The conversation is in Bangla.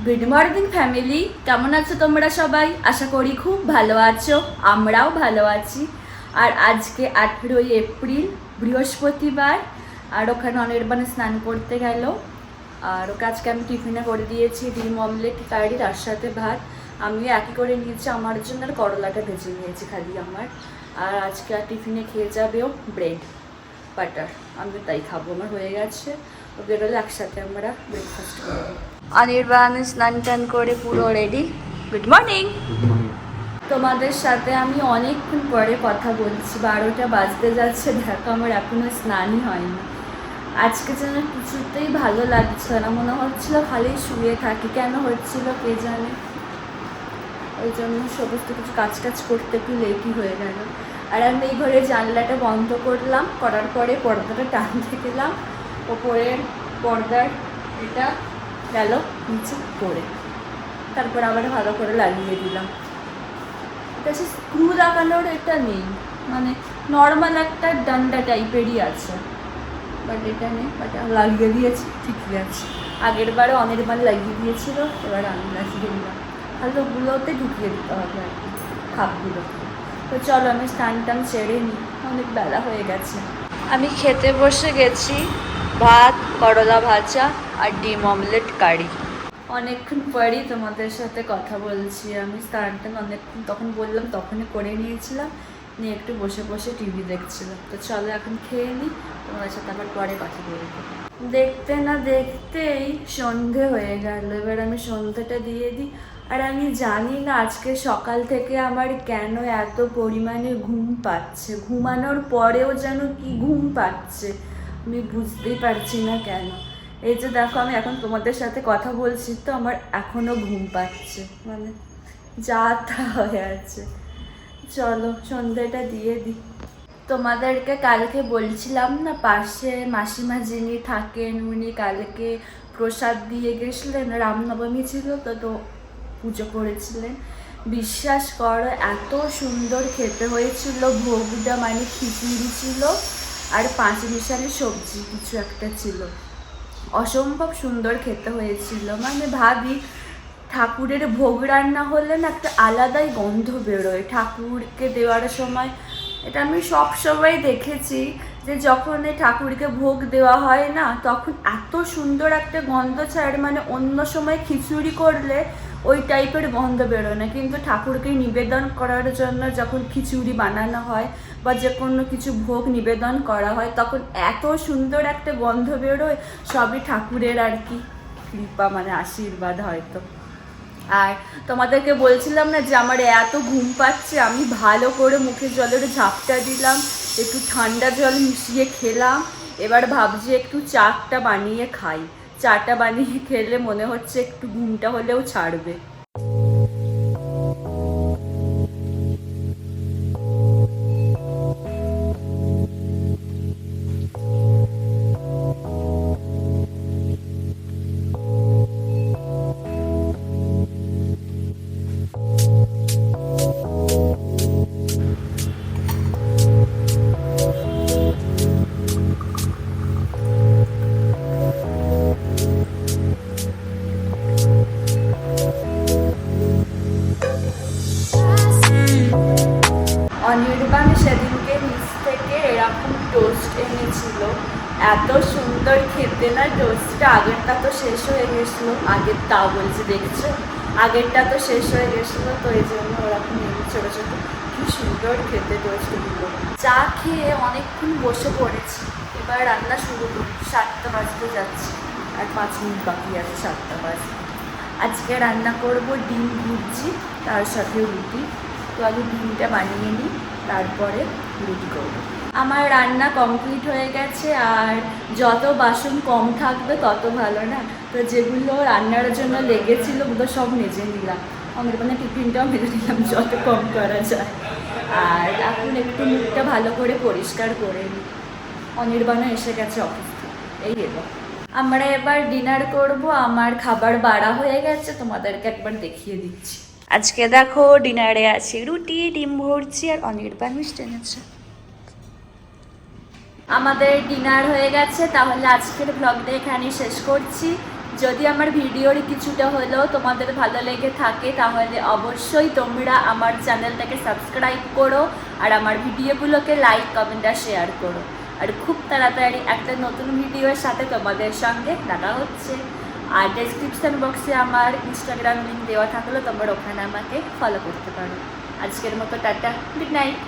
গুড মর্নিং ফ্যামিলি, কেমন আছো তোমরা সবাই? আশা করি খুব ভালো আছো, আমরাও ভালো আছি। আর আজকে 18ই এপ্রিল, বৃহস্পতিবার। আর ওখানে অনির্বাণ স্নান করতে গেল। আর ওকে আজকে আমি টিফিনে করে দিয়েছি ডিম অমলেট কারি, তার সাথে ভাত। আমিও একই করে নিয়েছি আমার জন্য, আর করলাটা ভেজে নিয়েছি খালি আমার। আর আজকে আর টিফিনে খেয়ে যাবেও ব্রেড বাটার, আমি তাই খাবো, আমার হয়ে গেছে। ও বেরোলে একসাথে আমরা ব্রেকফাস্ট করবো। অনির্বাণ স্নান টান করে পুরো রেডি। Good morning. তোমাদের সাথে আমি অনেকক্ষণ পরে কথা বলছি, 12টা বাজতে যাচ্ছে, দেখো আমার এখনো স্নানই হয়নি। আজকে যেন কিছুতেই ভালো লাগছে না, মনে হচ্ছিল খালি শুয়ে থাকি, কেন হচ্ছিল কে জানে। ওই জন্য সমস্ত কিছু কাজ করতে একটু লেটই হয়ে গেল। আর আমি এই ঘরে জানলাটা বন্ধ করলাম, করার পরে পর্দাটা টানতে গেলাম, ওপরের পর্দার এটা গেল নিচে পড়ে, তারপর আবার ভালো করে লাগিয়ে দিলাম। এটা সে স্ক্রু লাগানোর এটা নেই, মানে নর্মাল একটা ডান্ডা টাইপেরই আছে, বাট এটা নেই, বাট লাগিয়ে দিয়েছি, ঠিকই আছে। আগের বারে অনির্বাণ লাগিয়ে দিয়েছিল, এবার আমি লাগিয়ে দিলাম। তাহলে ওগুলোতে ঢুকিয়ে দিতে হবে আর কি, খাপগুলোতে। তো চলো আমি স্নান টান সেরে নিই, অনেক বেলা হয়ে গেছে। আমি খেতে বসে গেছি, ভাত, করলা ভাজা আর ডিম অমলেট কারি। অনেকক্ষণ পরই তোমাদের সাথে কথা বলছি। আমি স্নান টান অনেকক্ষণ তখন বললাম, তখনই করে নিয়েছিলাম, নিয়ে একটু বসে বসে টিভি দেখছিলাম। তো চলো এখন খেয়ে নিই, তোমাদের সাথে আবার পরে কথা বলবো। দেখতে না দেখতেই সন্ধে হয়ে গেল, এবার আমি সন্ধ্যেটা দিয়ে দিই। আর আমি জানি না আজকে সকাল থেকে আমার কেন এত পরিমাণে ঘুম পাচ্ছে, ঘুমানোর পরেও যেন কি ঘুম পাচ্ছে, আমি বুঝতেই পারছি না কেন। এই যে দেখো আমি এখন তোমাদের সাথে কথা বলছি, তো আমার এখনো ঘুম পাচ্ছে, মানে যা তা হয়ে আছে। চলো সন্ধ্যাটা দিয়ে দিই। তোমাদেরকে কালকে বলছিলাম না, পাশে মাসিমা যিনি থাকেন উনি কালকে প্রসাদ দিয়ে গেছিলেন, রামনবমী ছিল তো, তো পুজো করেছিলেন। বিশ্বাস করো এত সুন্দর খেতে হয়েছিল ভোগটা, মানে খিচুড়ি ছিল আর 5 মিশালি সবজি কিছু একটা ছিল, অসম্ভব সুন্দর খেতে হয়েছিল। মানে ভাবি ঠাকুরের ভোগ রান্না হলে না একটা আলাদাই গন্ধ বেরোয় ঠাকুরকে দেওয়ার সময়। এটা আমি সব সময় দেখেছি যে যখন এই ঠাকুরকে ভোগ দেওয়া হয় না, তখন এত সুন্দর একটা গন্ধ ছাড়ে, মানে অন্য সময় খিচুড়ি করলে ওই টাইপের গন্ধ বেরোয় না, কিন্তু ঠাকুরকে নিবেদন করার জন্য যখন খিচুড়ি বানানো হয় বা যে কোনো কিছু ভোগ নিবেদন করা হয়, তখন এত সুন্দর একটা গন্ধ বেরোয়। সবই ঠাকুরের আর কি কৃপা, মানে আশীর্বাদ হয়তো। আর তোমাদেরকে বলছিলাম না যে আমার এত ঘুম পাচ্ছে, আমি ভালো করে মুখে জলের ঝাপটা দিলাম, একটু ঠান্ডা জল মিশিয়ে খেলাম। এবার ভাবছি একটু চাটা বানিয়ে খাই, চাটা বানিয়ে খেলে মনে হচ্ছে একটু ঘুমটা হলেও ছাড়বে। অনির্বাণ সেদিনকে নিচ থেকে এরকম টোস্ট এনেছিল, এত সুন্দর খেতে না টোস্টটা। আগেরটা তো শেষ হয়ে গেছিলো, আগেরটাও বলছি দেখছো, আগেরটা তো শেষ হয়ে গেছিলো, তো এই জন্য ওরকম ছোটো ছোটো কি সুন্দর খেতে টোস্টগুলো। চা খেয়ে অনেকক্ষণ বসে পড়েছি, এবার রান্না শুরু করি। 7টা বাজতে যাচ্ছে, আর 5 মিনিট বাকি আছে 7টা বাজতে। আজকে রান্না করব ডিম ভুজি, তার সাথে রুটি। তো আগে ডিমটা বানিয়ে নিই, তারপরে রুটি করব। আমার রান্না কমপ্লিট হয়ে গেছে, আর যত বাসন কম থাকবে তত ভালো না। তো যেগুলো রান্নার জন্য লেগেছিল ওগুলো সব মেজে নিলাম, অনির্বাণের টিফিনটাও মেজে নিলাম যত কম করা যায়। আর এখন একটু মুখটা ভালো করে পরিষ্কার করে নিই, অনির্বাণও এসে গেছে অফিস থেকে, এই এলো। আমরা এবার ডিনার করব, আমার খাবার বাড়া হয়ে গেছে, তোমাদেরকে একবার দেখিয়ে দিচ্ছি। আজকে দেখো ডিনারে আছে রুটি, ডিম ভুজি আর অনির্বাণ মিষ্টি এনেছে। আমাদের ডিনার হয়ে গেছে, তাহলে আজকের ব্লগটা এখানেই শেষ করছি। যদি আমার ভিডিওর কিছুটা হলেও তোমাদের ভালো লেগে থাকে তাহলে অবশ্যই তোমরা আমার চ্যানেলটাকে সাবস্ক্রাইব করো আর আমার ভিডিওগুলোকে লাইক কমেন্ট আর শেয়ার করো। আর খুব তাড়াতাড়ি একটা নতুন ভিডিওর সাথে তোমাদের সঙ্গে দেখা হচ্ছে। আর ডেসক্রিপশন বক্সে আমার ইনস্টাগ্রাম লিঙ্ক দেওয়া থাকলে তোমরা ওখানে আমাকে ফলো করতে পারো। আজকের মতো টাটা, গুড নাইট।